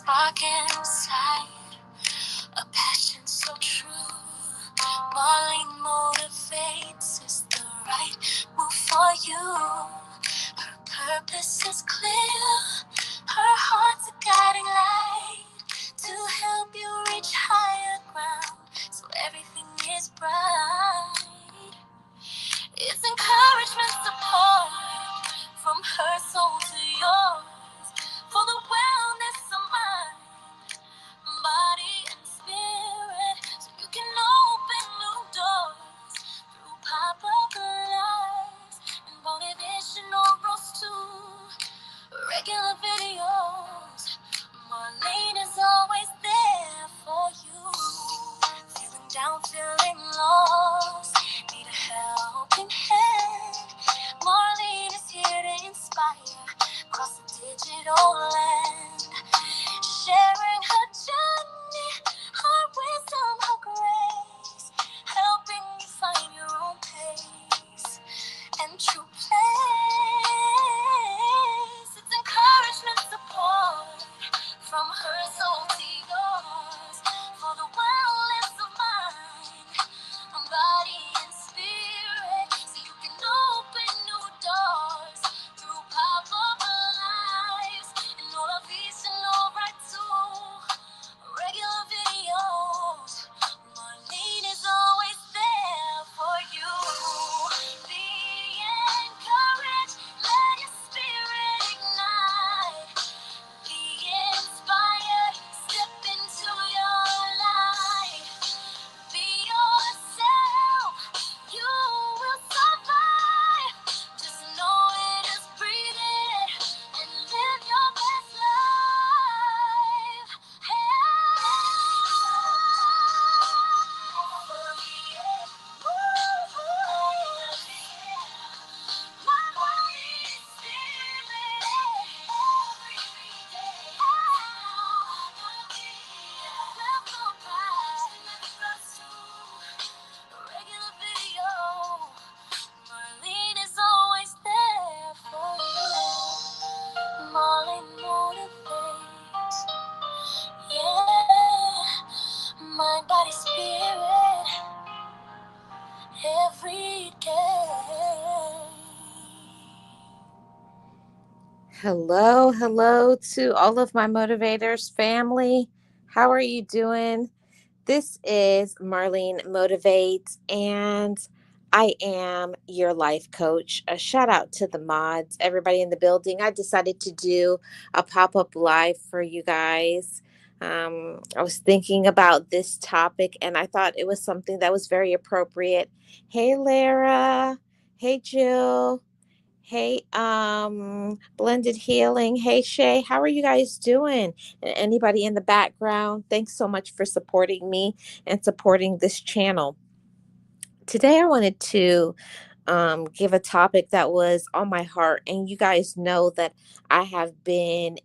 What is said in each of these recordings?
spark inside, a passion so true. Marlene motivates is the right move for you. Her purpose is clear, her heart's a guiding light to help you reach higher ground, so everything is bright. It's encouragement, support from her soul to yours for the wellness of mind, body, and spirit, so you can open new doors through pop-up lives and motivational roast too. Regular videos, Marlene is always there for you. Feeling down, feeling lost, need a helping hand. Marlene is here to inspire across the digital land. Sharing her journey, her wisdom, her grace, helping you find your own pace and true place. It's encouragement, support from her soul to yours for the wellness of mind, body, and spirit, so you can open new doors through pop-up lives and all of these and all right too. Regular videos, Marlene is always there for you. Be encouraged, let your spirit ignite. Be inspired, step into your light. Be yourself, you will survive. Just know it, just breathe it, and live your best life. Regular video, Marlene is always there for you. Marlene motivates, yeah. Mind, body, spirit, every day. Hello to all of my motivators family. How are you doing? This is Marlene Motivates, and I am your life coach. A shout out to the mods, everybody in the building. I decided to do a pop up live for you guys. I was thinking about this topic, and I thought it was something that was very appropriate. Hey, Lara. Hey, Jill. Hey, Blended Healing. Hey, Shay. How are you guys doing? And anybody in the background, thanks so much for supporting me and supporting this channel. Today, I wanted to give a topic that was on my heart. And you guys know that I have been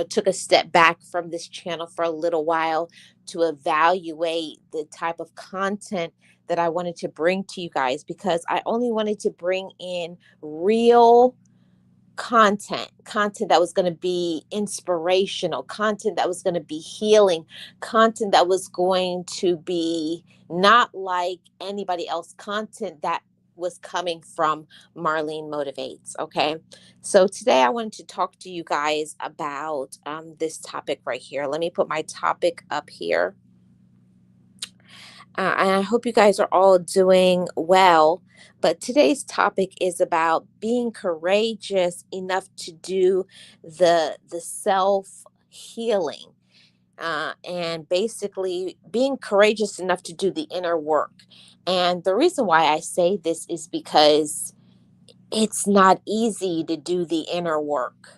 took a step back from this channel for a little while to evaluate the type of content that I wanted to bring to you guys, because I only wanted to bring in real content that was going to be inspirational, content that was going to be healing, content that was going to be not like anybody else, content that was coming from Marlene Motivates. Okay, so today I wanted to talk to you guys about this topic right here. Let me put my topic up here. And I hope you guys are all doing well. But today's topic is about being courageous enough to do the self healing, and basically being courageous enough to do the inner work. And the reason why I say this is because it's not easy to do the inner work.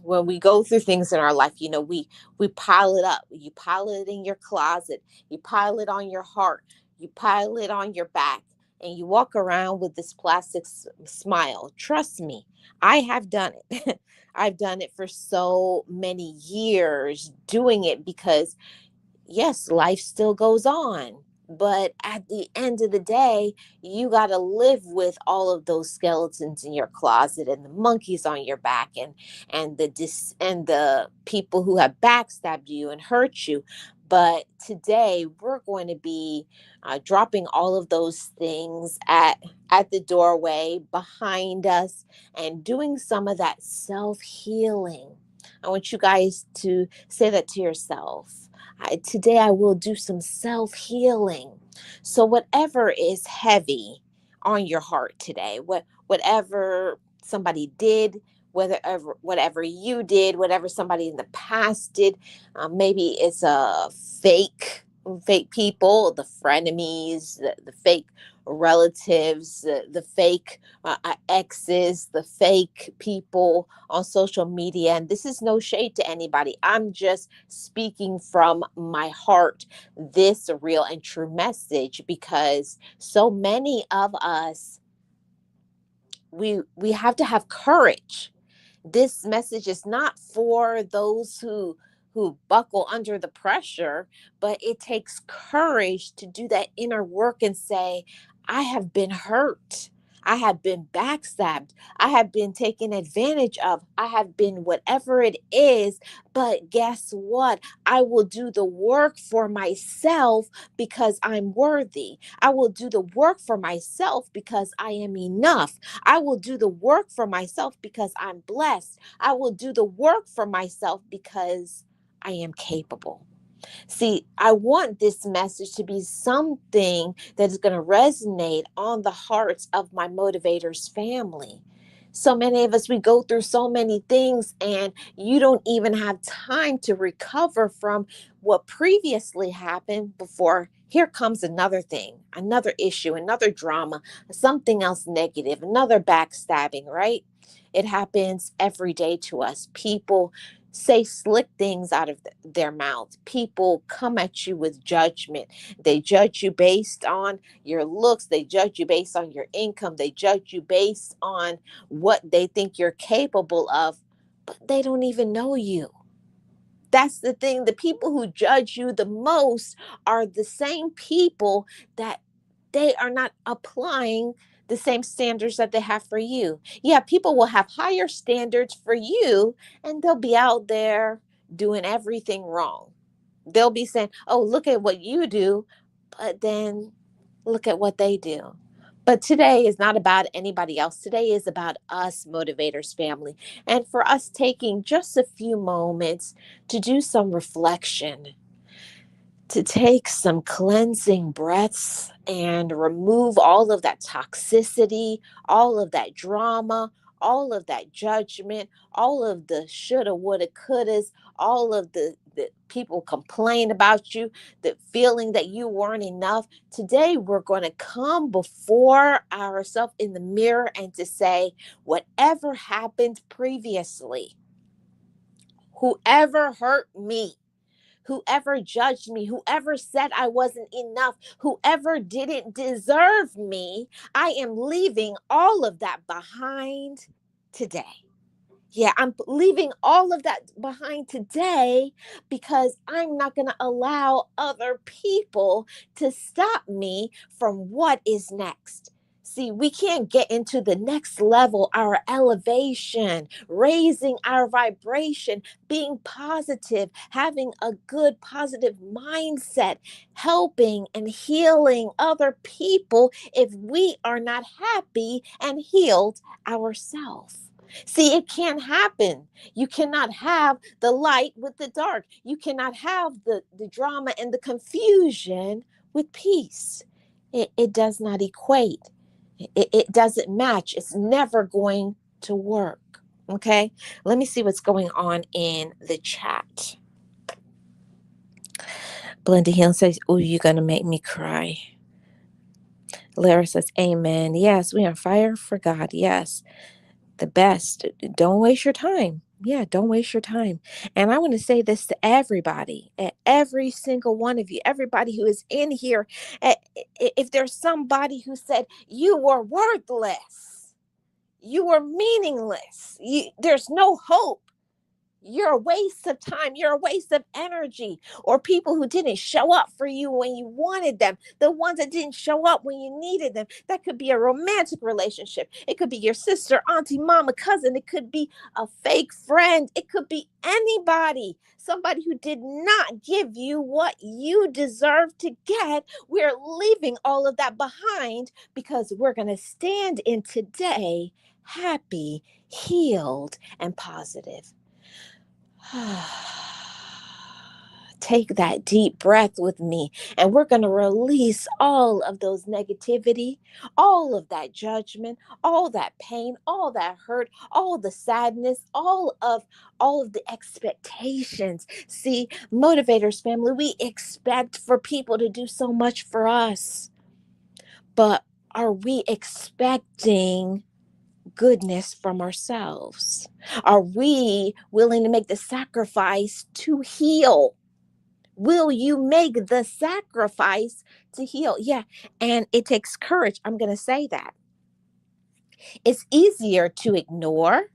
When we go through things in our life, we pile it up. You pile it in your closet, you pile it on your heart, you pile it on your back, and you walk around with this plastic smile. Trust me, I have done it. I've done it for so many years, doing it because yes, life still goes on. But at the end of the day, you got to live with all of those skeletons in your closet and the monkeys on your back, and the people who have backstabbed you and hurt you. But today we're going to be dropping all of those things at the doorway behind us and doing some of that self healing. I want you guys to say that to yourself. Today I will do some self healing. So whatever is heavy on your heart today, whatever somebody did, whatever you did, whatever somebody in the past did, maybe it's a fake people, the frenemies, the fake relatives, the fake exes, the fake people on social media. And this is no shade to anybody. I'm just speaking from my heart this real and true message, because so many of us, we have to have courage. This message is not for those who buckle under the pressure, but it takes courage to do that inner work and say, I have been hurt. I have been backstabbed. I have been taken advantage of. I have been whatever it is. But guess what? I will do the work for myself because I'm worthy. I will do the work for myself because I am enough. I will do the work for myself because I'm blessed. I will do the work for myself because I am capable. See, I want this message to be something that is going to resonate on the hearts of my motivators family. So many of us, we go through so many things, and you don't even have time to recover from what previously happened before. Here comes another thing, another issue, another drama, something else negative, another backstabbing, right? It happens every day to us. People say slick things out of their mouths. People come at you with judgment. They judge you based on your looks. They judge you based on your income. They judge you based on what they think you're capable of, but they don't even know you. That's the thing. The people who judge you the most are the same people that they are not applying the same standards that they have for you. Yeah, people will have higher standards for you, and they'll be out there doing everything wrong. They'll be saying, oh, look at what you do, but then look at what they do. But today is not about anybody else. Today is about us, Motivators family, and for us taking just a few moments to do some reflection, to take some cleansing breaths and remove all of that toxicity, all of that drama, all of that judgment, all of the shoulda, woulda, couldas, all of the people complain about you, the feeling that you weren't enough. Today, we're going to come before ourselves in the mirror and to say, whatever happened previously, whoever hurt me, whoever judged me, whoever said I wasn't enough, whoever didn't deserve me, I am leaving all of that behind today. Yeah, I'm leaving all of that behind today because I'm not going to allow other people to stop me from what is next. See, we can't get into the next level, our elevation, raising our vibration, being positive, having a good positive mindset, helping and healing other people if we are not happy and healed ourselves. See, it can't happen. You cannot have the light with the dark. You cannot have the drama and the confusion with peace. It does not equate. It doesn't match. It's never going to work. Okay. Let me see what's going on in the chat. Belinda Hill says, oh, you're going to make me cry. Lara says, amen. Yes, we are on fire for God. Yes. The best. Don't waste your time. Yeah, don't waste your time. And I want to say this to everybody, every single one of you, everybody who is in here. If there's somebody who said you were worthless, you were meaningless, there's no hope, You're a waste of time. You're a waste of energy. Or people who didn't show up for you when you wanted them, the ones that didn't show up when you needed them. That could be a romantic relationship. It could be your sister, auntie, mama, cousin. It could be a fake friend. It could be anybody, somebody who did not give you what you deserve to get. We're leaving all of that behind because we're going to stand in today happy, healed, and positive. Take that deep breath with me, and we're going to release all of those negativity, all of that judgment, all that pain, all that hurt, all the sadness, all of the expectations. See, motivators family, we expect for people to do so much for us. But are we expecting goodness from ourselves? Are we willing to make the sacrifice to heal? Will you make the sacrifice to heal? Yeah. And it takes courage. I'm going to say that. It's easier to ignore.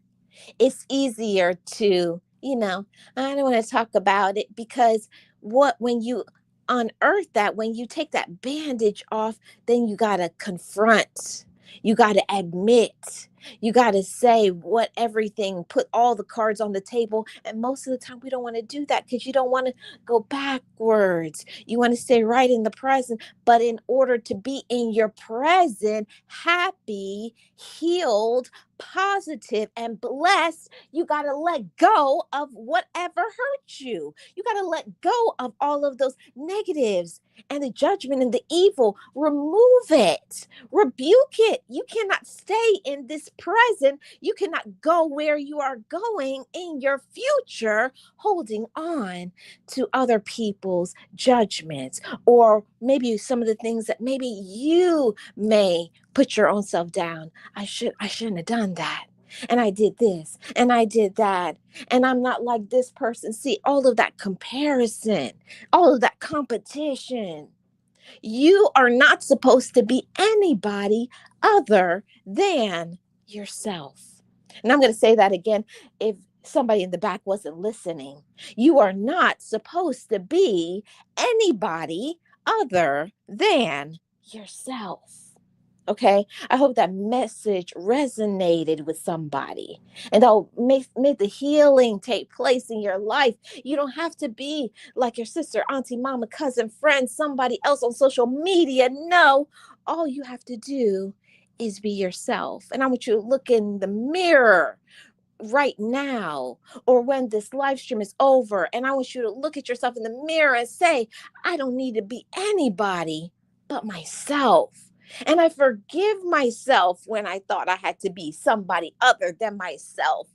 It's easier to, I don't want to talk about it because when you unearth that, when you take that bandage off, then you got to confront, you got to admit, you got to say what everything, put all the cards on the table. And most of the time, we don't want to do that because you don't want to go backwards. You want to stay right in the present. But in order to be in your present, happy, healed, positive, and blessed, you got to let go of whatever hurt you. You got to let go of all of those negatives and the judgment and the evil. Remove it, rebuke it. You cannot stay in this present. You cannot go where you are going in your future, holding on to other people's judgments, or maybe some of the things that maybe you may put your own self down. I shouldn't have done that. And I did this and I did that. And I'm not like this person. See, all of that comparison, all of that competition. You are not supposed to be anybody other than yourself. And I'm going to say that again if somebody in the back wasn't listening. You are not supposed to be anybody other than yourself. Okay, I hope that message resonated with somebody, and that'll make the healing take place in your life. You don't have to be like your sister, auntie, mama, cousin, friend, somebody else on social media. No, all you have to do is be yourself. And I want you to look in the mirror right now, or when this live stream is over, and I want you to look at yourself in the mirror and say, I don't need to be anybody but myself. And I forgive myself when I thought I had to be somebody other than myself.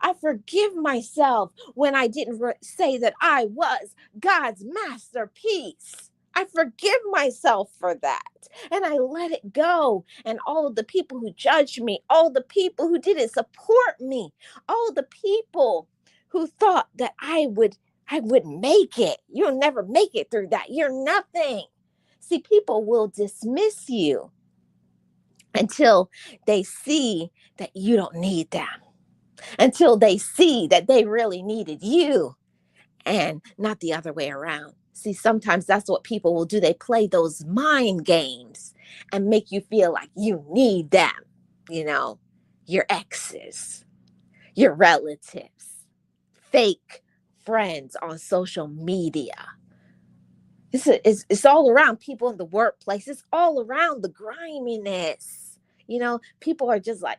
I forgive myself when I didn't say that I was God's masterpiece. I forgive myself for that. And I let it go. And all of the people who judged me, all the people who didn't support me, all the people who thought that I wouldn't make it. You'll never make it through that. You're nothing. See, people will dismiss you until they see that you don't need them, until they see that they really needed you and not the other way around. See, sometimes that's what people will do. They play those mind games and make you feel like you need them, you know, your exes, your relatives, fake friends on social media. It's all around people in the workplace. It's all around the griminess. People are just like,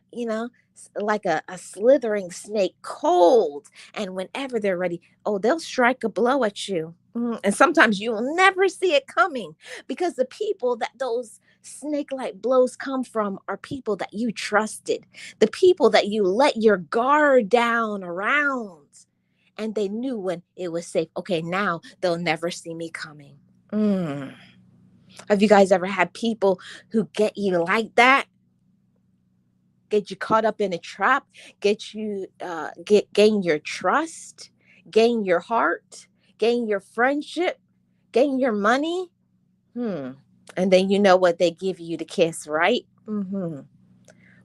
like a slithering snake, cold. And whenever they're ready, oh, they'll strike a blow at you. And sometimes you will never see it coming, because the people that those snake-like blows come from are people that you trusted, the people that you let your guard down around. And they knew when it was safe. Okay, now they'll never see me coming. Have you guys ever had people who get you like that? Get you caught up in a trap, get you gain your trust, gain your heart, gain your friendship, gain your money. And then you know what they give you to kiss, right?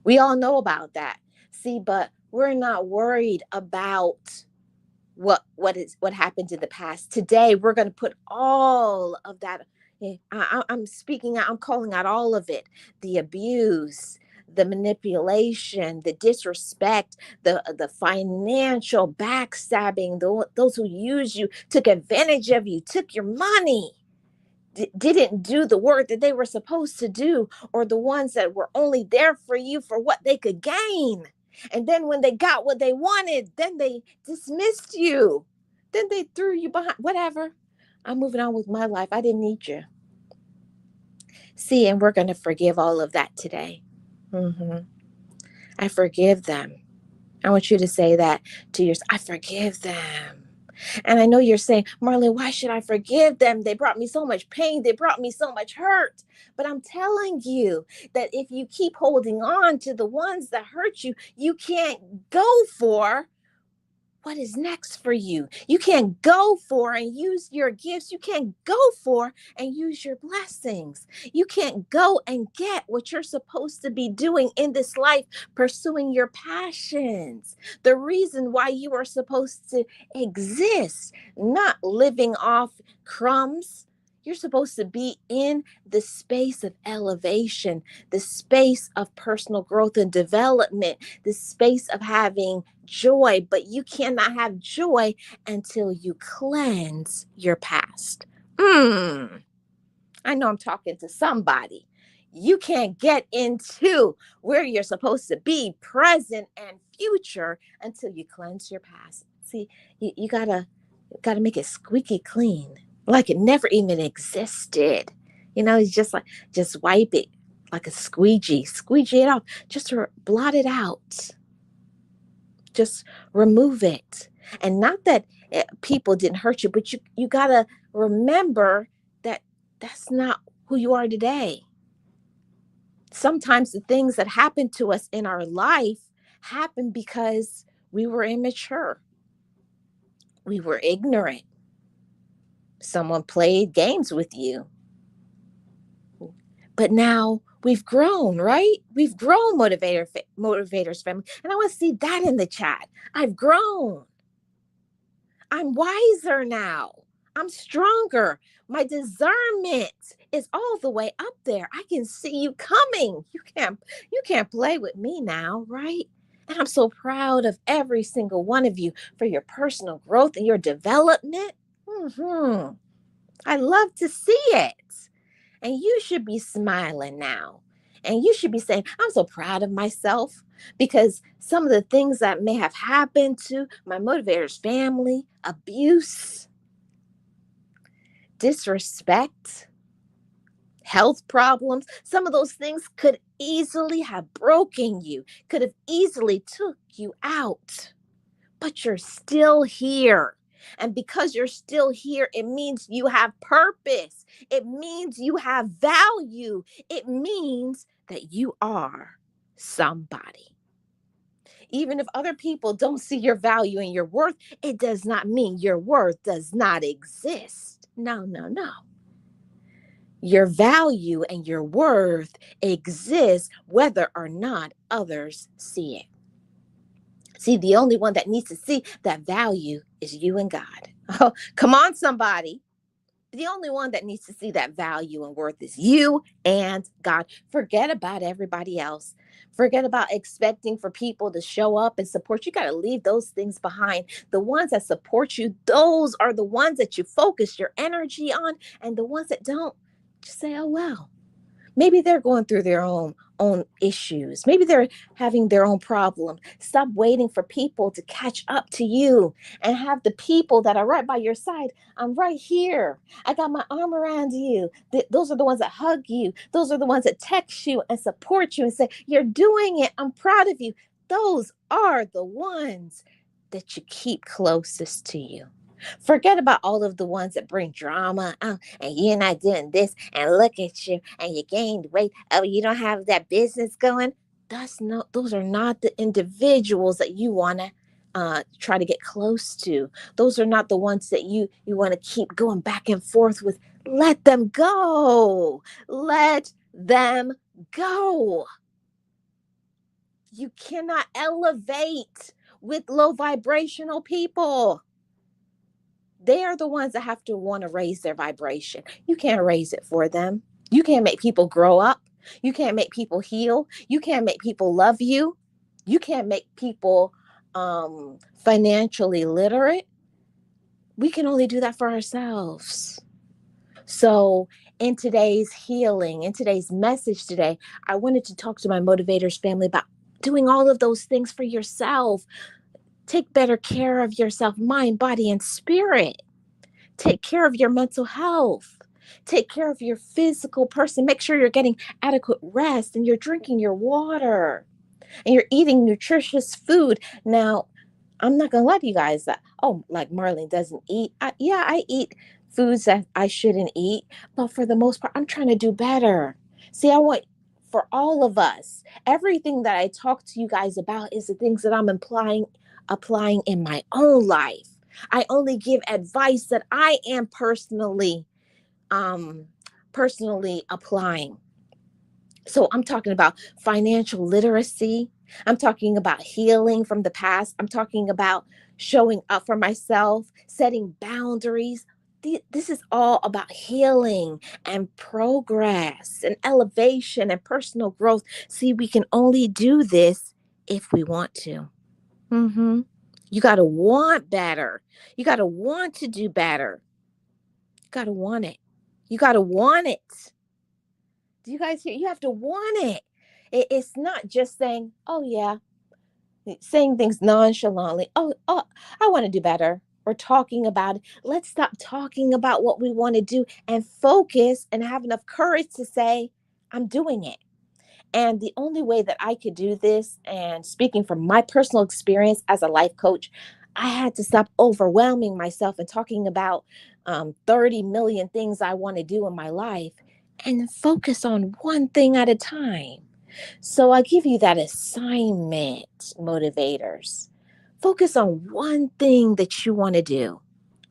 We all know about that. See, but we're not worried about what happened in the past. Today we're going to put all of that. I'm speaking out, I'm calling out all of it: the abuse, the manipulation, the disrespect, the financial backstabbing, those who use you, took advantage of you, took your money, didn't do the work that they were supposed to do, or the ones that were only there for you for what they could gain. And then when they got what they wanted, then they dismissed you. Then they threw you behind. Whatever. I'm moving on with my life. I didn't need you. See, and we're going to forgive all of that today. hmm I forgive them. I want you to say that to yourself. I forgive them. And I know you're saying, Marlene, why should I forgive them? They brought me so much pain. They brought me so much hurt. But I'm telling you that if you keep holding on to the ones that hurt you, you can't go for what is next for you. You can't go for and use your gifts. You can't go for and use your blessings. You can't go and get what you're supposed to be doing in this life, pursuing your passions, the reason why you are supposed to exist, not living off crumbs. You're supposed to be in the space of elevation, the space of personal growth and development, the space of having joy, but you cannot have joy until you cleanse your past. I know I'm talking to somebody. You can't get into where you're supposed to be, present and future, until you cleanse your past. See, you gotta make it squeaky clean, like it never even existed. It's just wipe it like a squeegee it off, just blot it out, just remove it. And not that people didn't hurt you, but you gotta remember that that's not who you are today. Sometimes the things that happen to us in our life happen because we were immature, we were ignorant, someone played games with you. But now we've grown, right? We've grown, motivators family. And I want to see that in the chat. I've grown. I'm wiser now. I'm stronger. My discernment is all the way up there. I can see you coming. You can't play with me now, right? And I'm so proud of every single one of you for your personal growth and your development. I love to see it. And you should be smiling now. And you should be saying, I'm so proud of myself, because some of the things that may have happened to my motivators family, abuse, disrespect, health problems, some of those things could easily have broken you, could have easily took you out. But you're still here. And because you're still here, it means you have purpose. It means you have value. It means that you are somebody. Even if other people don't see your value and your worth, it does not mean your worth does not exist. No, no, no. Your value and your worth exists whether or not others see it. See, the only one that needs to see that value is you and God. Oh, come on, somebody. The only one that needs to see that value and worth is you and God. Forget about everybody else. Forget about expecting for people to show up and support you. You got to leave those things behind. The ones that support you, those are the ones that you focus your energy on. And the ones that don't, just say, oh, well. Maybe they're going through their own issues. Maybe they're having their own problem. Stop waiting for people to catch up to you, and have the people that are right by your side. I'm right here. I got my arm around you. Those are the ones that hug you. Those are the ones that text you and support you and say, you're doing it. I'm proud of you. Those are the ones that you keep closest to you. Forget about all of the ones that bring drama. Oh, and you're not doing this, and look at you, and you gained weight. Oh, you don't have that business going. Those are not the individuals that you want to try to get close to. Those are not the ones that you want to keep going back and forth with. Let them go. Let them go. You cannot elevate with low vibrational people. They are the ones that have to want to raise their vibration. You can't raise it for them. You can't make people grow up. You can't make people heal. You can't make people love you. You can't make people financially literate. We can only do that for ourselves. So, in today's healing, in today's message today, I wanted to talk to my motivators family about doing all of those things for yourself. Take better care of yourself, mind, body, and spirit. Take care of your mental health. Take care of your physical person. Make sure you're getting adequate rest and you're drinking your water and you're eating nutritious food. Now, I'm not going to lie to you guys that, oh, like Marlene doesn't eat. Yeah, I eat foods that I shouldn't eat, but for the most part, I'm trying to do better. See, I want for all of us, everything that I talk to you guys about is the things that I'm applying in my own life. I only give advice that I am um personally applying. So I'm talking about financial literacy. I'm talking about healing from the past. I'm talking about showing up for myself, setting boundaries. This is all about healing and progress and elevation and personal growth. See, we can only do this if we want to. Mm-hmm. You got to want better. You got to want to do better. You got to want it. You got to want it. Do you guys hear? You have to want it. It's not just saying, oh, yeah, saying things nonchalantly. Oh, I want to do better. Or talking about it. Let's stop talking about what we want to do and focus and have enough courage to say, I'm doing it. And the only way that I could do this, and speaking from my personal experience as a life coach, I had to stop overwhelming myself and talking about 30 million things I want to do in my life and focus on one thing at a time. So I give you that assignment, motivators. Focus on one thing that you want to do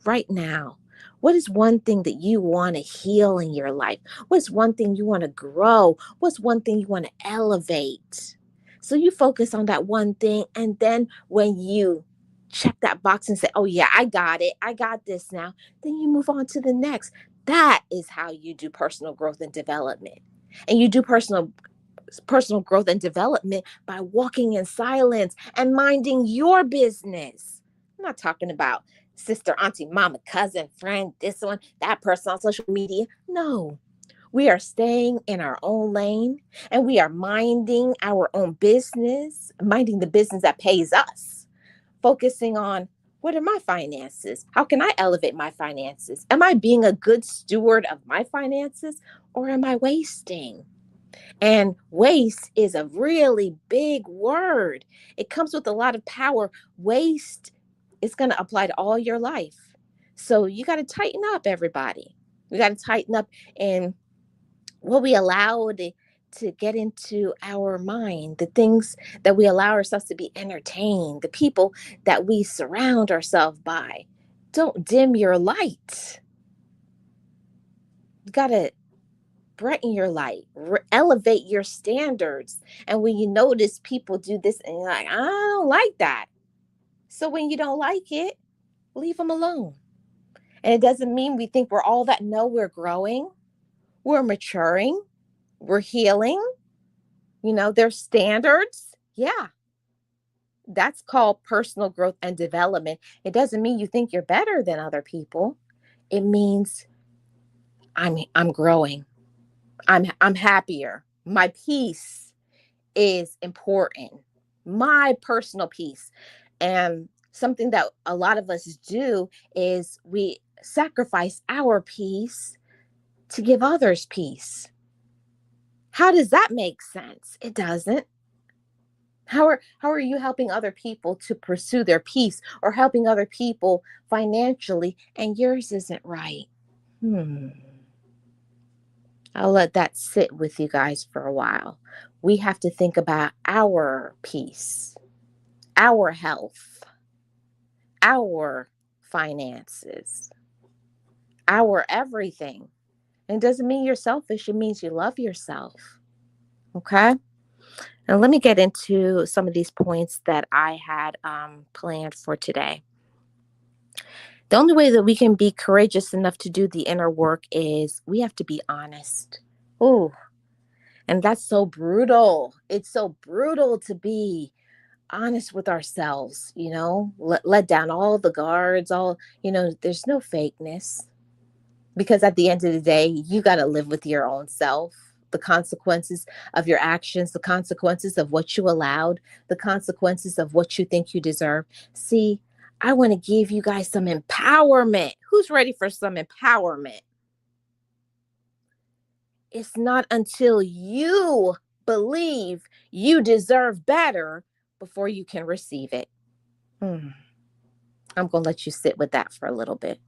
right now. What is one thing that you want to heal in your life? What's one thing you want to grow? What's one thing you want to elevate? So you focus on that one thing. And then when you check that box and say, oh, yeah, I got it. I got this now. Then you move on to the next. That is how you do personal growth and development. And you do personal growth and development by walking in silence and minding your business. I'm not talking about sister, auntie, mama, cousin, friend, this one, that person on social media. No, we are staying in our own lane and we are minding our own business, minding the business that pays us, focusing on what are my finances? How can I elevate my finances? Am I being a good steward of my finances or am I wasting? And waste is a really big word. It comes with a lot of power. Waste is going to apply to all your life. So you got to tighten up, everybody. We got to tighten up in what we allow to get into our mind, the things that we allow ourselves to be entertained, the people that we surround ourselves by. Don't dim your light. You got to brighten your light, elevate your standards. And when you notice people do this and you're like, I don't like that. So when you don't like it, leave them alone. And it doesn't mean we think we're all that. No, we're growing, we're maturing, we're healing. There's standards. Yeah, that's called personal growth and development. It doesn't mean you think you're better than other people. It means I'm growing. I'm happier. My peace is important. My personal peace. And something that a lot of us do is we sacrifice our peace to give others peace. How does that make sense? It doesn't. How are you helping other people to pursue their peace or helping other people financially and yours isn't right? Hmm. I'll let that sit with you guys for a while. We have to think about our peace, our health, our finances, our everything. And it doesn't mean you're selfish, it means you love yourself. Okay? Now, let me get into some of these points that I had planned for today. The only way that we can be courageous enough to do the inner work is we have to be honest. Ooh, and that's so brutal. It's so brutal to be honest with ourselves, let down all the guards, there's no fakeness. Because at the end of the day, you got to live with your own self. The consequences of your actions, the consequences of what you allowed, the consequences of what you think you deserve. See, I want to give you guys some empowerment. Who's ready for some empowerment? It's not until you believe you deserve better before you can receive it. Hmm. I'm going to let you sit with that for a little bit.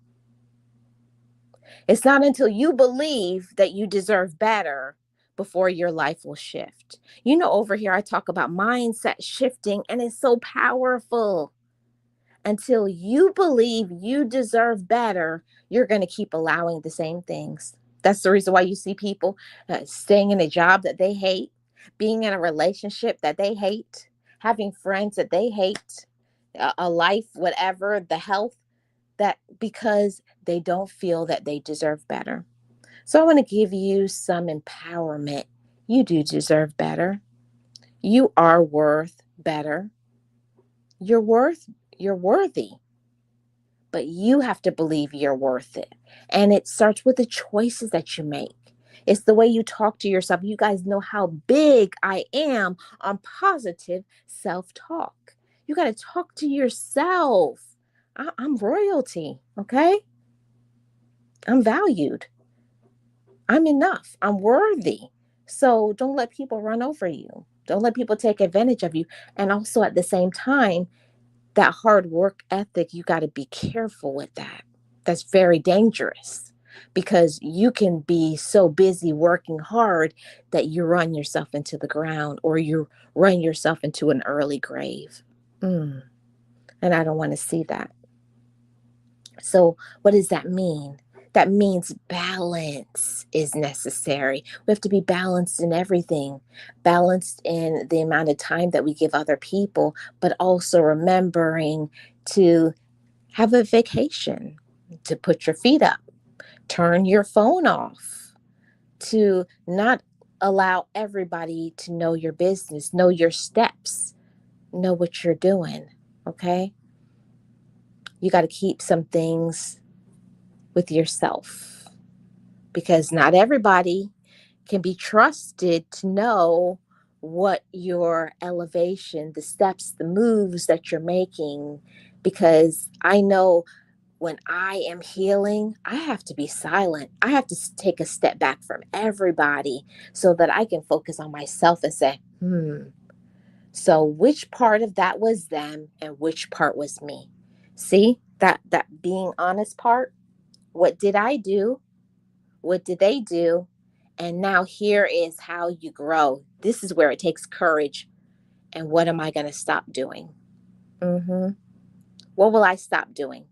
It's not until you believe that you deserve better before your life will shift. Over here, I talk about mindset shifting, and it's so powerful. Until you believe you deserve better, you're going to keep allowing the same things. That's the reason why you see people staying in a job that they hate, being in a relationship that they hate, having friends that they hate, a life, whatever, the health, that because they don't feel that they deserve better. So I want to give you some empowerment. You do deserve better. You are worth better. You're worthy. But you have to believe you're worth it. And it starts with the choices that you make. It's the way you talk to yourself. You guys know how big I am on positive self talk. You got to talk to yourself. I'm royalty, okay? I'm valued. I'm enough. I'm worthy. So don't let people run over you. Don't let people take advantage of you. And also at the same time, that hard work ethic, you got to be careful with that. That's very dangerous because you can be so busy working hard that you run yourself into the ground or you run yourself into an early grave. Mm. And I don't want to see that. So, what does that mean? That means balance is necessary. We have to be balanced in everything, balanced in the amount of time that we give other people, but also remembering to have a vacation, to put your feet up, turn your phone off, to not allow everybody to know your business, know your steps, know what you're doing. Okay. You got to keep some things with yourself because not everybody can be trusted to know what your elevation, the steps, the moves that you're making. Because I know when I am healing, I have to be silent. I have to take a step back from everybody so that I can focus on myself and say, so which part of that was them and which part was me? See that being honest part? What did I do? What did they do? And now here is how you grow. This is where it takes courage. And what am I going to stop doing? Mm-hmm. What will I stop doing?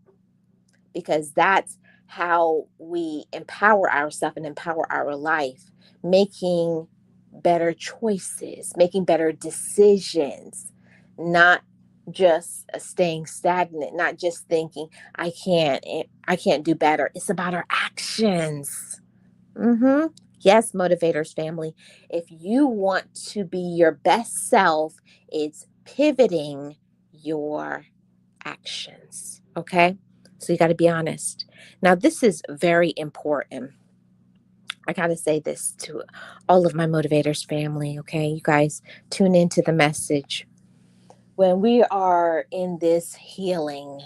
Because that's how we empower ourselves and empower our life, making better choices, making better decisions, not just staying stagnant, not just thinking I can't do better. It's about our actions. Mm-hmm. Yes, motivators family. If you want to be your best self, it's pivoting your actions. Okay. So you got to be honest. Now, this is very important. I got to say this to all of my motivators family. Okay. You guys tune into the message. When we are in this healing,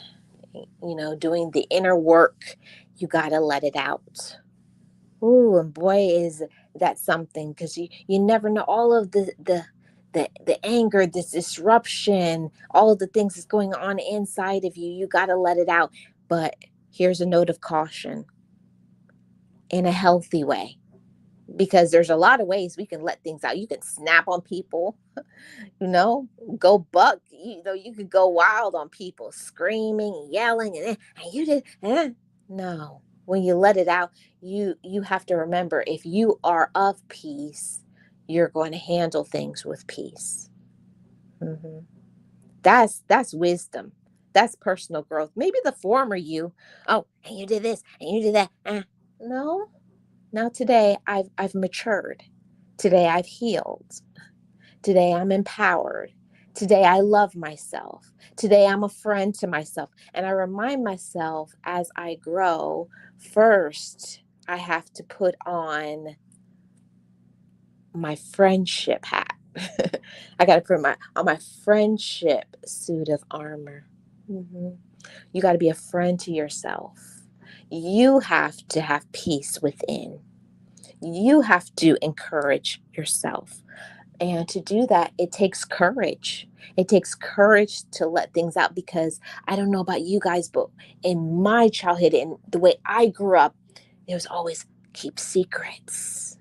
doing the inner work, you got to let it out. Ooh, and boy, is that something because you never know all of the anger, this disruption, all of the things that's going on inside of you. You got to let it out. But here's a note of caution in a healthy way because there's a lot of ways we can let things out. You can snap on people, you know, go buck, you could go wild on people, screaming, yelling, and you did, no. When you let it out, you have to remember if you are of peace, you're going to handle things with peace. hmm that's wisdom. That's personal growth. Maybe the former you, oh, and you did this and you did that. No. Now today I've matured. Today I've healed. Today I'm empowered. Today I love myself. Today I'm a friend to myself. And I remind myself as I grow, first I have to put on my friendship hat. I got to put on my friendship suit of armor. Mhm. You got to be a friend to yourself. You have to have peace within. You have to encourage yourself. And to do that, it takes courage. It takes courage to let things out because I don't know about you guys, but in my childhood and the way I grew up, there was always keep secrets,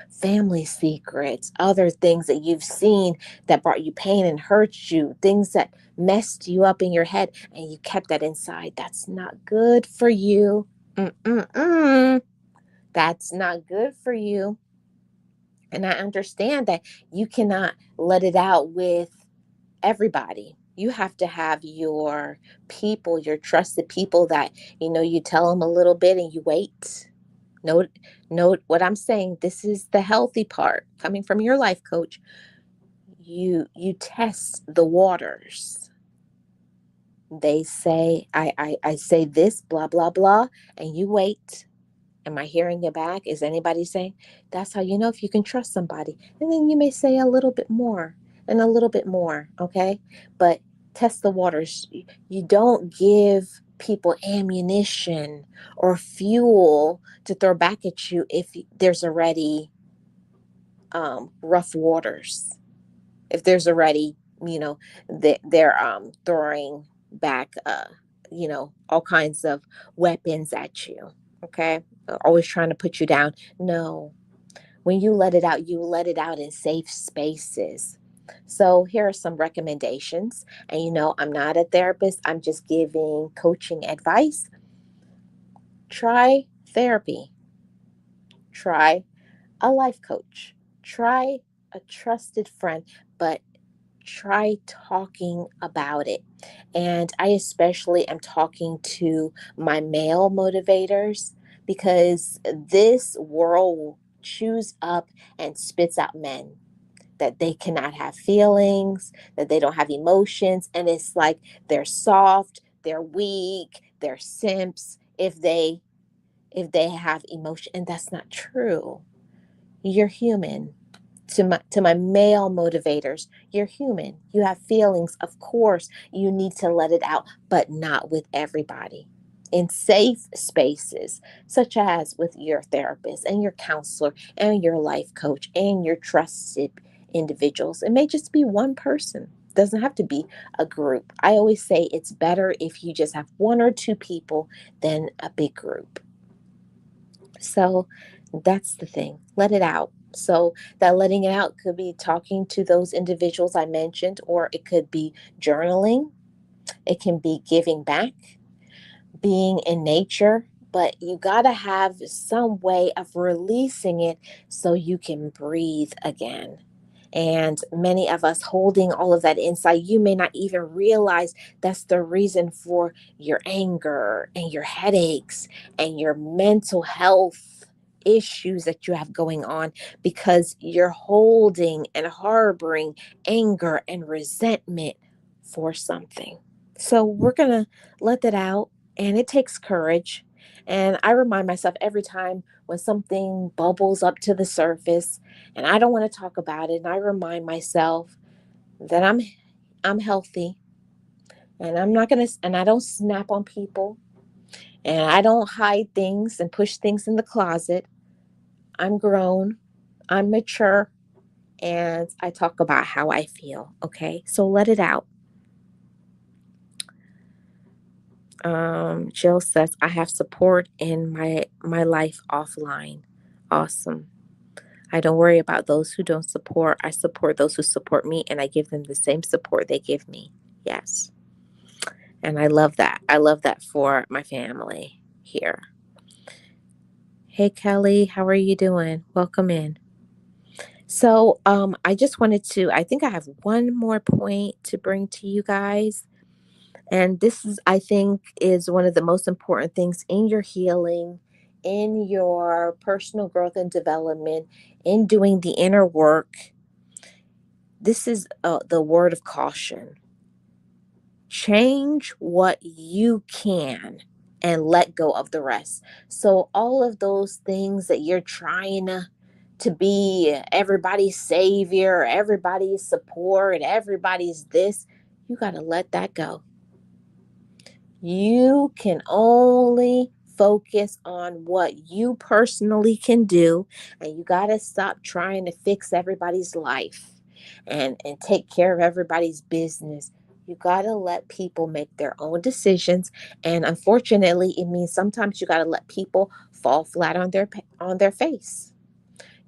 family secrets, other things that you've seen that brought you pain and hurt you, things that messed you up in your head, and you kept that inside. That's not good for you. Mm-mm-mm. That's not good for you. And I understand that you cannot let it out with everybody. You have to have your people, your trusted people that, you tell them a little bit and you wait. Note, note what I'm saying. This is the healthy part coming from your life coach. You test the waters. They say, I say this, blah, blah, blah, and you wait. Am I hearing you back? Is anybody saying? That's how you know if you can trust somebody. And then you may say a little bit more and a little bit more, okay? But test the waters. You don't give people ammunition or fuel to throw back at you if there's already rough waters. If there's already, they're throwing back, all kinds of weapons at you. Okay, always trying to put you down. No, when you let it out, you let it out in safe spaces. So here are some recommendations. And I'm not a therapist. I'm just giving coaching advice. Try therapy. Try a life coach. Try a trusted friend, but try talking about it. And I especially am talking to my male motivators because this world chews up and spits out men that they cannot have feelings, that they don't have emotions. And it's like they're soft, they're weak, they're simps if they have emotion. And that's not true. You're human. To my male motivators, you're human. You have feelings. Of course, you need to let it out, but not with everybody. In safe spaces, such as with your therapist and your counselor and your life coach and your trusted individuals. It may just be one person. It doesn't have to be a group. I always say it's better if you just have one or two people than a big group. So that's the thing. Let it out. So that letting it out could be talking to those individuals I mentioned, or it could be journaling. It can be giving back, being in nature. But you got to have some way of releasing it so you can breathe again. And many of us holding all of that inside, you may not even realize that's the reason for your anger and your headaches and your mental health issues that you have going on because you're holding and harboring anger and resentment for something. So we're going to let that out, and it takes courage. And I remind myself every time when something bubbles up to the surface and I don't want to talk about it, and I remind myself that I'm healthy, and I'm not going to and I don't snap on people, and I don't hide things and push things in the closet. I'm grown, I'm mature, and I talk about how I feel, okay? So let it out. Jill says I have support in my life offline. Awesome. I don't worry about those who don't support. I support those who support me, and I give them the same support they give me. Yes. And I love that. I love that for my family here. Hey, Kelly, how are you doing? Welcome in. So, I just wanted to, I think I have one more point to bring to you guys. And this is, I think, is one of the most important things in your healing, in your personal growth and development, in doing the inner work. This is the word of caution. Change what you can and let go of the rest. So, all of those things that you're trying to be everybody's savior, everybody's support, everybody's this, you got to let that go. You can only focus on what you personally can do, and you got to stop trying to fix everybody's life and take care of everybody's business. You got to let people make their own decisions, and unfortunately, it means sometimes you got to let people fall flat on their face.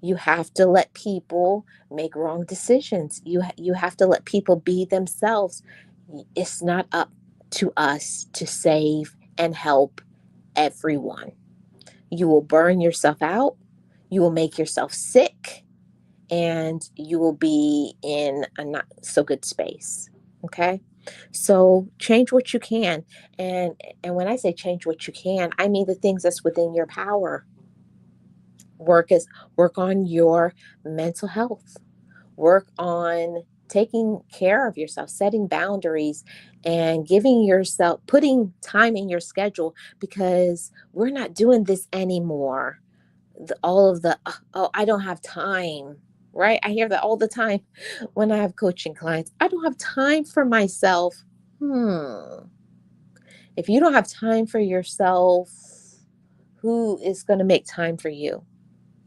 You have to let people make wrong decisions. You have to let people be themselves. It's not up to us to save and help everyone. You will burn yourself out, you will make yourself sick, and you will be in a not so good space. Okay? So change what you can. And when I say change what you can, I mean the things that's within your power. Work on your mental health. Work on taking care of yourself, setting boundaries, and giving yourself, putting time in your schedule, because we're not doing this anymore. All of the, oh, I don't have time, right? I hear that all the time when I have coaching clients. I don't have time for myself. If you don't have time for yourself, who is going to make time for you?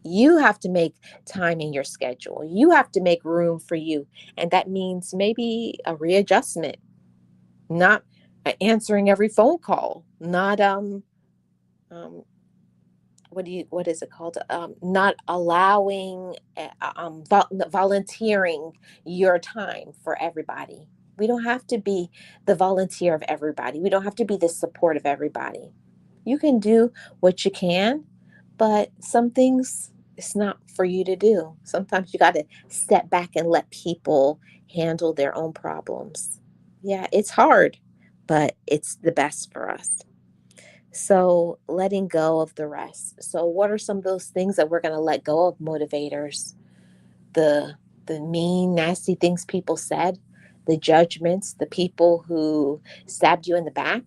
You have to make time in your schedule. You have to make room for you. And that means maybe a readjustment, not answering every phone call, not um what is it called? Not allowing volunteering your time for everybody. We don't have to be the volunteer of everybody. We don't have to be the support of everybody. You can do what you can, but some things it's not for you to do. Sometimes you got to step back and let people handle their own problems. Yeah, it's hard, but it's the best for us. So, letting go of the rest. So, what are some of those things that we're going to let go of, motivators? The the mean, nasty things people said, the judgments, the people who stabbed you in the back.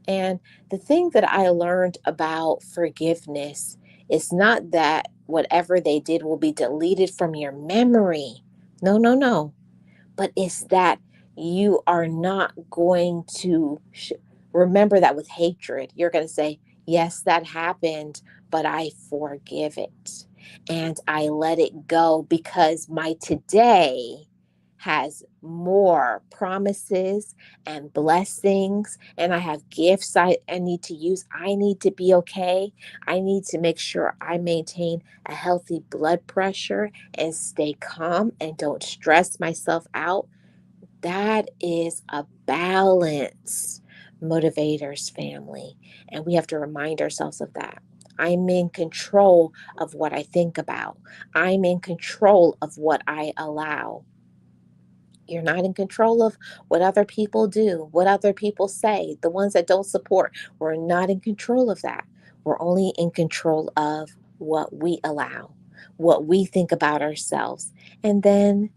And the thing that I learned about forgiveness is not that whatever they did will be deleted from your memory. No, no, no, but it's that you are not going to remember that with hatred. You're going to say, yes, that happened, but I forgive it. And I let it go because my today has more promises and blessings, and I have gifts I need to use. I need to be okay. I need to make sure I maintain a healthy blood pressure and stay calm and don't stress myself out. That is a balance, motivators, family. And we have to remind ourselves of that. I'm in control of what I think about. I'm in control of what I allow. You're not in control of what other people do, what other people say, the ones that don't support. We're not in control of that. We're only in control of what we allow, what we think about ourselves. And then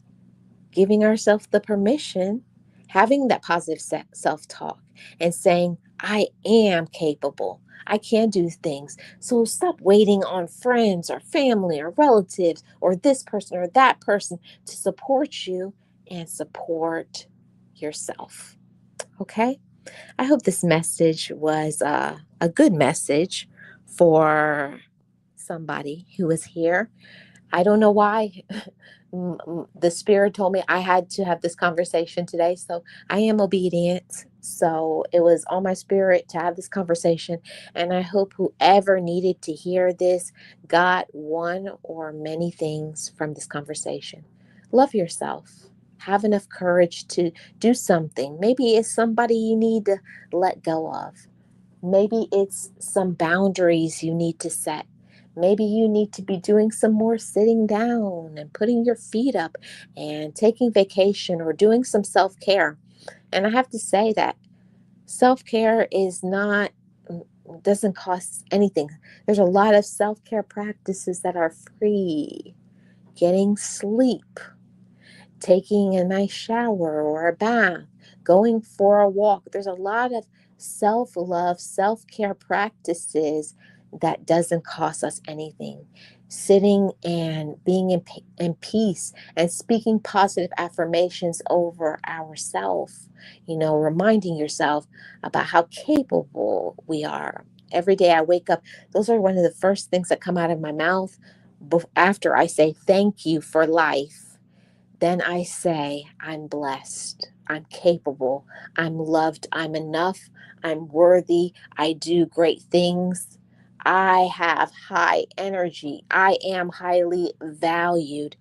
giving ourselves the permission, having that positive self talk and saying, I am capable. I can do things. So stop waiting on friends or family or relatives or this person or that person to support you, and support yourself. Okay? I hope this message was a good message for somebody who is here. I don't know why. The spirit told me I had to have this conversation today, so I am obedient. So it was on my spirit to have this conversation, and I hope whoever needed to hear this got one or many things from this conversation. Love yourself. Have enough courage to do something. Maybe it's somebody you need to let go of. Maybe it's some boundaries you need to set. Maybe you need to be doing some more sitting down and putting your feet up and taking vacation or doing some self care. And I have to say that Self-care doesn't cost anything. There's a lot of self-care practices that are free. Getting sleep, taking a nice shower or a bath, going for a walk. There's a lot of self-love, self-care practices that doesn't cost us anything. Sitting and being in peace and speaking positive affirmations over ourselves, reminding yourself about how capable we are. Every day I wake up, those are one of the first things that come out of my mouth after I say thank you for life. Then I say, I'm blessed, I'm capable, I'm loved, I'm enough, I'm worthy, I do great things, I have high energy, I am highly valued.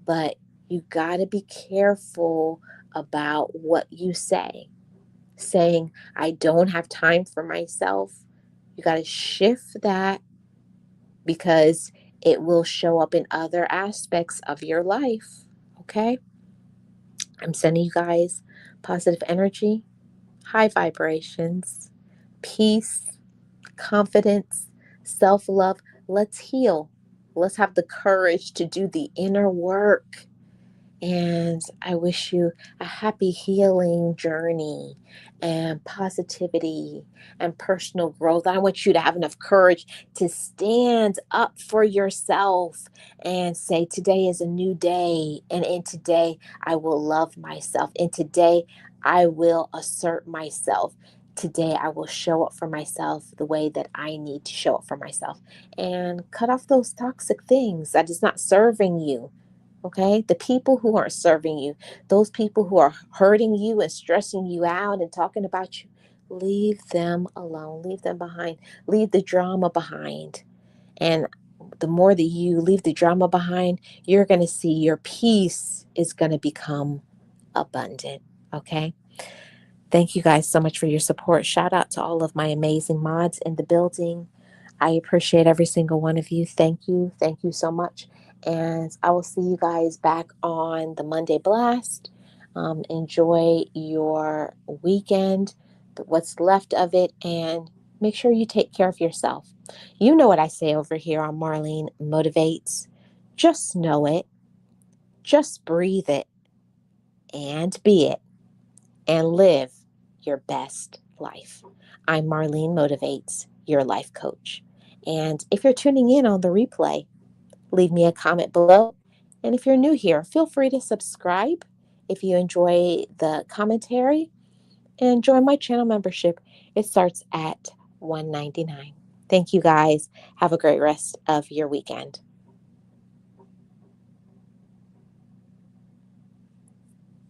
But you got to be careful about what you say. Saying, I don't have time for myself, you got to shift that because it will show up in other aspects of your life. Okay? I'm sending you guys positive energy, high vibrations, peace, confidence, self love. Let's heal. Let's have the courage to do the inner work. And I wish you a happy healing journey and positivity and personal growth. I want you to have enough courage to stand up for yourself and say, today is a new day. And in today, I will love myself. And today, I will assert myself. Today, I will show up for myself the way that I need to show up for myself and cut off those toxic things that is not serving you. Okay, the people who aren't serving you, those people who are hurting you and stressing you out and talking about you, leave them alone, leave them behind, leave the drama behind. And the more that you leave the drama behind, you're going to see your peace is going to become abundant. Okay. Thank you guys so much for your support. Shout out to all of my amazing mods in the building. I appreciate every single one of you. Thank you. Thank you so much. And I will see you guys back on the Monday Blast. Enjoy your weekend, what's left of it, and make sure you take care of yourself. You know what I say over here on Marlene Motivates. Just know it, just breathe it, and be it, and live your best life. I'm Marlene Motivates, your life coach. And if you're tuning in on the replay, leave me a comment below. And if you're new here, feel free to subscribe if you enjoy the commentary and join my channel membership. It starts at $1.99. Thank you guys. Have a great rest of your weekend.